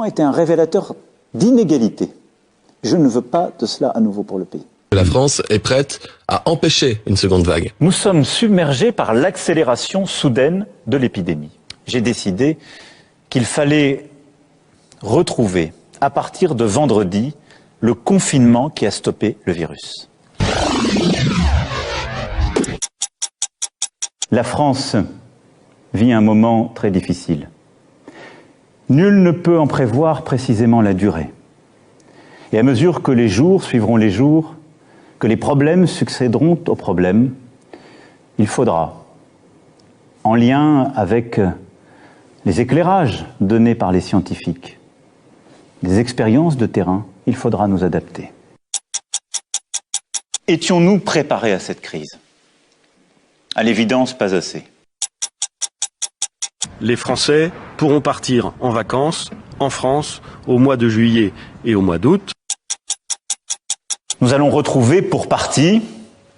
Était un révélateur d'inégalité. Je ne veux pas de cela à nouveau pour le pays. La France est prête à empêcher une seconde vague. Nous sommes submergés par l'accélération soudaine de l'épidémie. J'ai décidé qu'il fallait retrouver, à partir de vendredi, le confinement qui a stoppé le virus. La France vit un moment très difficile. Nul ne peut en prévoir précisément la durée. Et à mesure que les jours suivront les jours, que les problèmes succéderont aux problèmes, il faudra, en lien avec les éclairages donnés par les scientifiques, les expériences de terrain, il faudra nous adapter. Étions-nous préparés à cette crise? À l'évidence, pas assez. Les Français pourront partir en vacances en France au mois de juillet et au mois d'août. Nous allons retrouver pour partie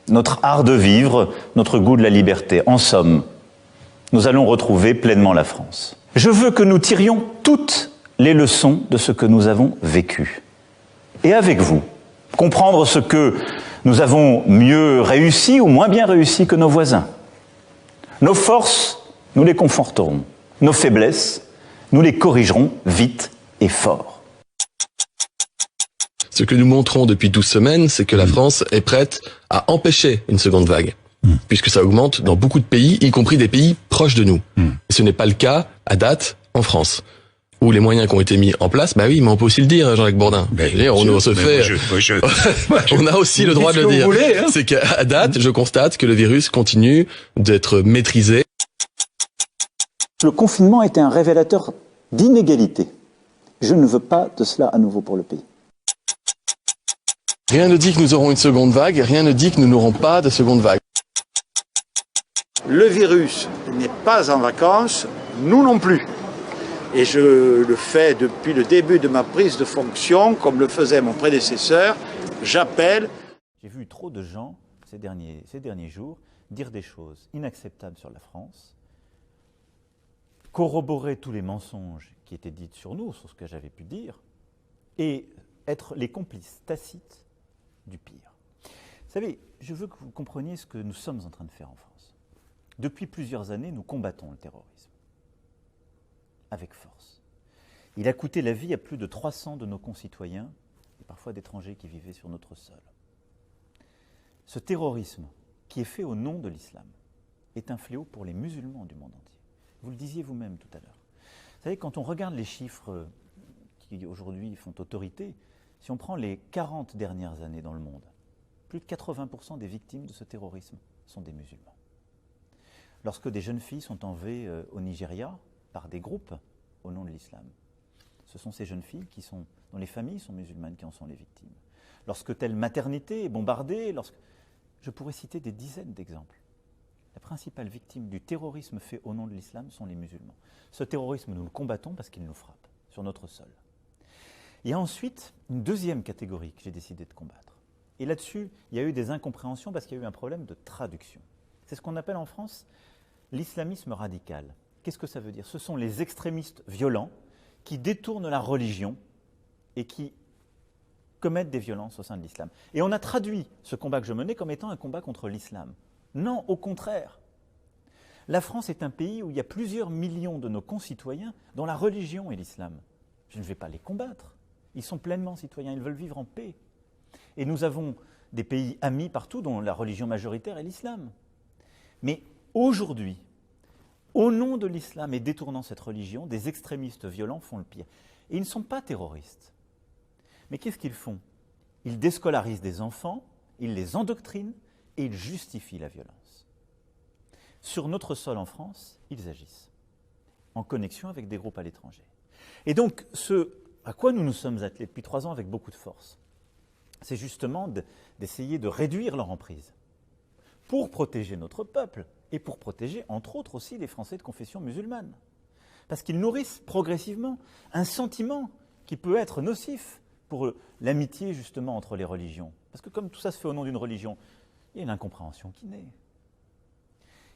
notre art de vivre, notre goût de la liberté. En somme, nous allons retrouver pleinement la France. Je veux que nous tirions toutes les leçons de ce que nous avons vécu. Et avec vous, comprendre ce que nous avons mieux réussi ou moins bien réussi que nos voisins. Nos forces, nous les conforterons. Nos faiblesses, nous les corrigerons vite et fort. Ce que nous montrons depuis 12 semaines, c'est que la France est prête à empêcher une seconde vague. Puisque ça augmente dans beaucoup de pays, y compris des pays proches de nous. Et ce n'est pas le cas, à date, en France. Où les moyens qui ont été mis en place, bah oui, mais on peut aussi le dire, Jean-Jacques Bourdin. On a aussi le droit de le dire. Hein. C'est qu'à date, je constate que le virus continue d'être maîtrisé. Le confinement était un révélateur d'inégalité. Je ne veux pas de cela à nouveau pour le pays. Rien ne dit que nous aurons une seconde vague, et rien ne dit que nous n'aurons pas de seconde vague. Le virus n'est pas en vacances, nous non plus. Et je le fais depuis le début de ma prise de fonction, comme le faisait mon prédécesseur. J'appelle. J'ai vu trop de gens ces derniers jours dire des choses inacceptables sur la France, corroborer tous les mensonges qui étaient dits sur nous, sur ce que j'avais pu dire, et être les complices tacites du pire. Vous savez, je veux que vous compreniez ce que nous sommes en train de faire en France. Depuis plusieurs années, nous combattons le terrorisme. Avec force. Il a coûté la vie à plus de 300 de nos concitoyens, et parfois d'étrangers qui vivaient sur notre sol. Ce terrorisme, qui est fait au nom de l'islam, est un fléau pour les musulmans du monde entier. Vous le disiez vous-même tout à l'heure. Vous savez, quand on regarde les chiffres qui aujourd'hui font autorité, si on prend les 40 dernières années dans le monde, plus de 80% des victimes de ce terrorisme sont des musulmans. Lorsque des jeunes filles sont enlevées au Nigeria par des groupes au nom de l'islam, ce sont ces jeunes filles dont les familles sont musulmanes qui en sont les victimes. Lorsque telle maternité est bombardée, je pourrais citer des dizaines d'exemples. La principale victime du terrorisme fait au nom de l'islam sont les musulmans. Ce terrorisme, nous le combattons parce qu'il nous frappe sur notre sol. Il y a ensuite une deuxième catégorie que j'ai décidé de combattre. Et là-dessus, il y a eu des incompréhensions parce qu'il y a eu un problème de traduction. C'est ce qu'on appelle en France l'islamisme radical. Qu'est-ce que ça veut dire? Ce sont les extrémistes violents qui détournent la religion et qui commettent des violences au sein de l'islam. Et on a traduit ce combat que je menais comme étant un combat contre l'islam. Non, au contraire. La France est un pays où il y a plusieurs millions de nos concitoyens dont la religion est l'islam. Je ne vais pas les combattre. Ils sont pleinement citoyens, ils veulent vivre en paix. Et nous avons des pays amis partout dont la religion majoritaire est l'islam. Mais aujourd'hui, au nom de l'islam et détournant cette religion, des extrémistes violents font le pire. Et ils ne sont pas terroristes. Mais qu'est-ce qu'ils font? Ils déscolarisent des enfants, ils les endoctrinent et ils justifient la violence. Sur notre sol en France, ils agissent en connexion avec des groupes à l'étranger. Et donc, ce à quoi nous nous sommes attelés depuis 3 ans avec beaucoup de force, c'est justement d'essayer de réduire leur emprise pour protéger notre peuple et pour protéger, entre autres aussi, les Français de confession musulmane. Parce qu'ils nourrissent progressivement un sentiment qui peut être nocif pour l'amitié, justement, entre les religions. Parce que comme tout ça se fait au nom d'une religion, il y a une incompréhension qui naît.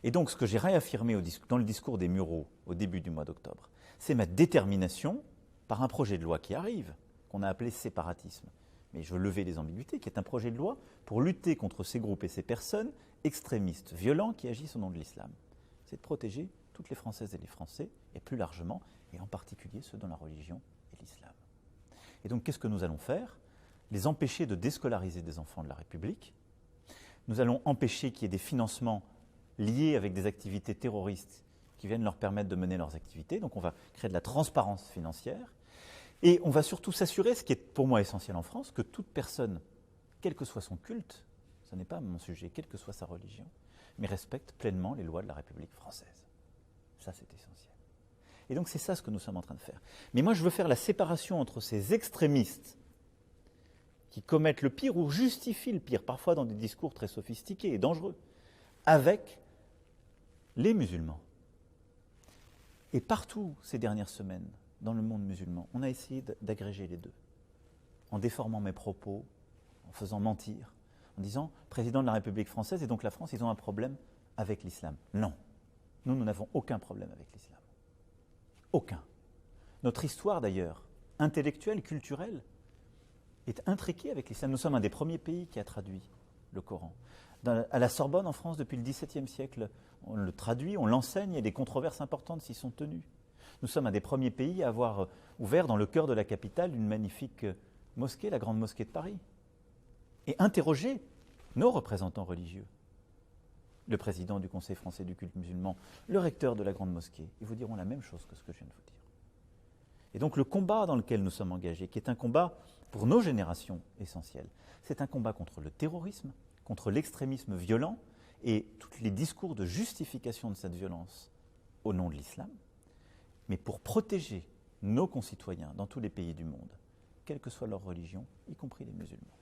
Et donc, ce que j'ai réaffirmé dans le discours des Mureaux au début du mois d'octobre, c'est ma détermination par un projet de loi qui arrive, qu'on a appelé séparatisme. Mais je veux lever les ambiguïtés, qui est un projet de loi pour lutter contre ces groupes et ces personnes extrémistes, violents, qui agissent au nom de l'islam. C'est de protéger toutes les Françaises et les Français, et plus largement, et en particulier ceux dont la religion est l'islam. Et donc, qu'est-ce que nous allons faire? Les empêcher de déscolariser des enfants de la République. Nous allons empêcher qu'il y ait des financements liés avec des activités terroristes qui viennent leur permettre de mener leurs activités. Donc, on va créer de la transparence financière. Et on va surtout s'assurer, ce qui est pour moi essentiel en France, que toute personne, quel que soit son culte, ce n'est pas mon sujet, quelle que soit sa religion, mais respecte pleinement les lois de la République française. Ça, c'est essentiel. Et donc, c'est ça ce que nous sommes en train de faire. Mais moi, je veux faire la séparation entre ces extrémistes qui commettent le pire ou justifient le pire, parfois dans des discours très sophistiqués et dangereux, avec les musulmans. Et partout, ces dernières semaines, dans le monde musulman, on a essayé d'agréger les deux, en déformant mes propos, en faisant mentir, en disant « président de la République française et donc la France, ils ont un problème avec l'islam ». Non, nous n'avons aucun problème avec l'islam. Aucun. Notre histoire d'ailleurs, intellectuelle, culturelle, est intriquée avec l'islam. Nous sommes un des premiers pays qui a traduit le Coran. À la Sorbonne, en France, depuis le XVIIe siècle, on le traduit, on l'enseigne, et des controverses importantes s'y sont tenues. Nous sommes un des premiers pays à avoir ouvert dans le cœur de la capitale une magnifique mosquée, la Grande Mosquée de Paris, et interrogé nos représentants religieux, le président du Conseil français du culte musulman, le recteur de la Grande Mosquée. Ils vous diront la même chose que ce que je viens de vous dire. Et donc le combat dans lequel nous sommes engagés, qui est un combat pour nos générations essentielles, c'est un combat contre le terrorisme, contre l'extrémisme violent et tous les discours de justification de cette violence au nom de l'islam, mais pour protéger nos concitoyens dans tous les pays du monde, quelle que soit leur religion, y compris les musulmans.